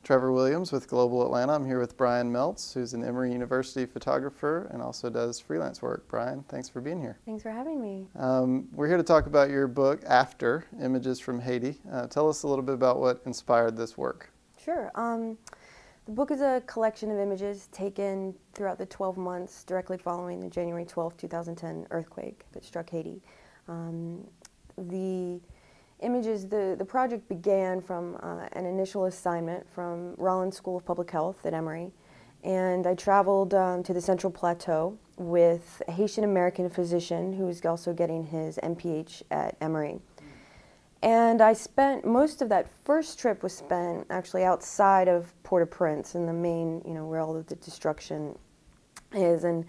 Trevor Williams with Global Atlanta. I'm here with Bryan Meltz, who's an Emory University photographer and also does freelance work. Bryan, thanks for being here. Thanks for having me. We're here to talk about your book, After, Images from Haiti. Tell us a little bit about what inspired this work. Sure. The book is a collection of images taken throughout the 12 months directly following the January 12, 2010 earthquake that struck Haiti. The images, the project began from an initial assignment from Rollins School of Public Health at Emory, and I traveled to the Central Plateau with a Haitian-American physician who was also getting his MPH at Emory. And I spent, most of that first trip was spent actually outside of Port-au-Prince in the main, where all of the destruction is, and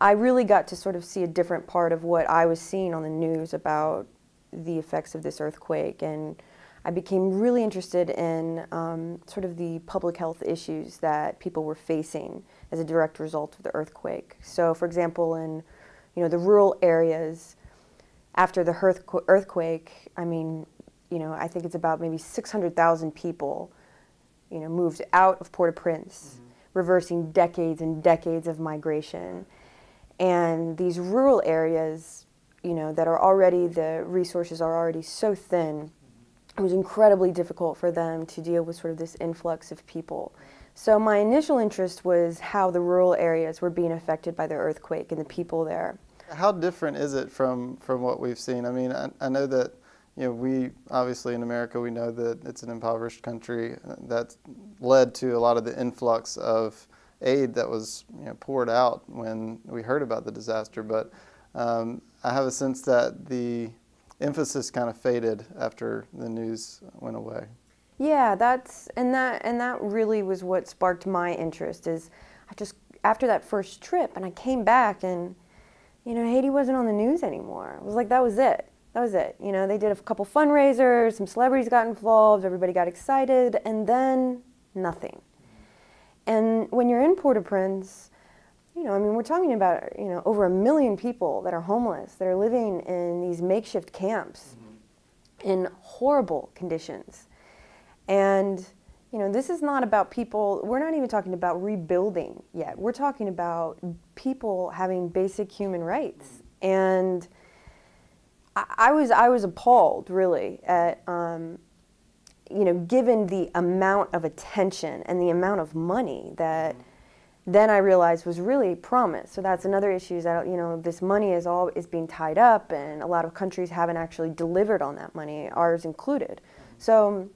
I really got to sort of see a different part of what I was seeing on the news about the effects of this earthquake, and I became really interested in sort of the public health issues that people were facing as a direct result of the earthquake. So, for example, in the rural areas after the earthquake, I mean, I think it's about maybe 600,000 people, moved out of Port-au-Prince, reversing decades and decades of migration, and these rural areas, that are already, the resources are already so thin, it was incredibly difficult for them to deal with sort of this influx of people. So my initial interest was how the rural areas were being affected by the earthquake and the people there. How different is it from what we've seen? I mean, I know that, we obviously in America, we know that it's an impoverished country that led to a lot of the influx of aid that was poured out when we heard about the disaster, but I have a sense that the emphasis kind of faded after the news went away. Yeah, that really was what sparked my interest. Is after that first trip, and I came back, and Haiti wasn't on the news anymore. It was like that was it. That was it. They did a couple fundraisers, some celebrities got involved, everybody got excited, and then nothing. And when you're in Port-au-Prince, I mean, we're talking about, over 1 million people that are homeless, that are living in these makeshift camps in horrible conditions. And, this is not about people, we're not even talking about rebuilding yet. We're talking about people having basic human rights. And I was appalled, really, at, given the amount of attention and the amount of money that then I realized was really promised. So that's another issue, is that this money is being tied up, and a lot of countries haven't actually delivered on that money, ours included. So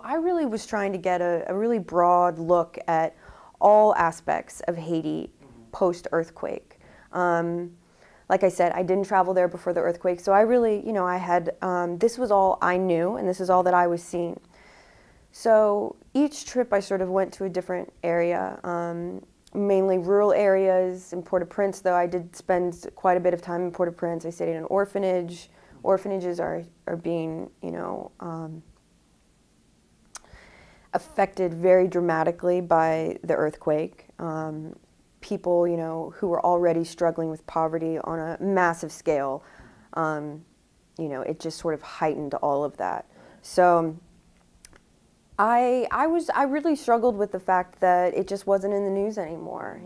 I really was trying to get a really broad look at all aspects of Haiti post-earthquake. Like I said, I didn't travel there before the earthquake, so I really, I had, this was all I knew, and this is all that I was seeing. So each trip I sort of went to a different area, mainly rural areas. In Port-au-Prince, though, I did spend quite a bit of time in Port-au-Prince. I stayed in an orphanage. Orphanages are being, affected very dramatically by the earthquake. People, who were already struggling with poverty on a massive scale, it just sort of heightened all of that. So I really struggled with the fact that it just wasn't in the news anymore,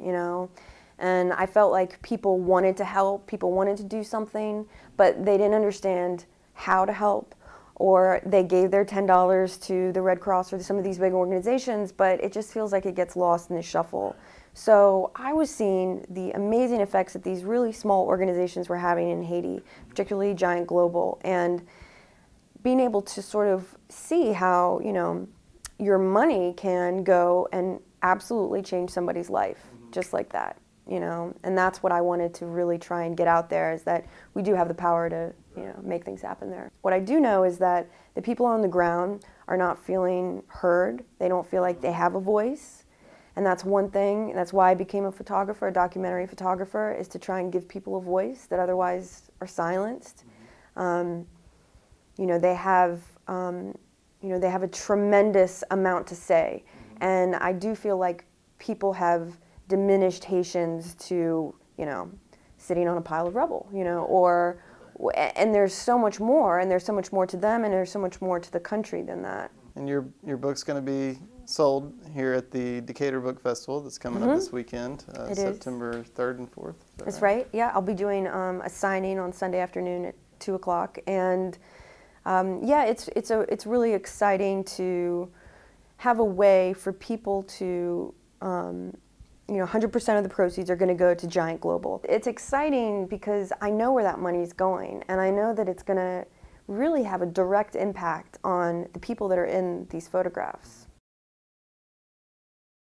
and I felt like people wanted to help, people wanted to do something, but they didn't understand how to help, or they gave their $10 to the Red Cross or to some of these big organizations, but it just feels like it gets lost in the shuffle. So I was seeing the amazing effects that these really small organizations were having in Haiti, particularly Giant Global, and being able to sort of see how, your money can go and absolutely change somebody's life, just like that, and that's what I wanted to really try and get out there, is that we do have the power to, make things happen there. What I do know is that the people on the ground are not feeling heard. They don't feel like they have a voice, and that's one thing. That's why I became a photographer, a documentary photographer, is to try and give people a voice that otherwise are silenced. They have they have a tremendous amount to say, and I do feel like people have diminished Haitians to, sitting on a pile of rubble, and there's so much more, and there's so much more to them, and there's so much more to the country than that. And your book's going to be sold here at the Decatur Book Festival that's coming up this weekend, September 3rd and 4th. That's right. Yeah, I'll be doing a signing on Sunday afternoon at 2 o'clock, and yeah, it's really exciting to have a way for people to, 100% of the proceeds are going to go to Giant Global. It's exciting because I know where that money is going, and I know that it's going to really have a direct impact on the people that are in these photographs.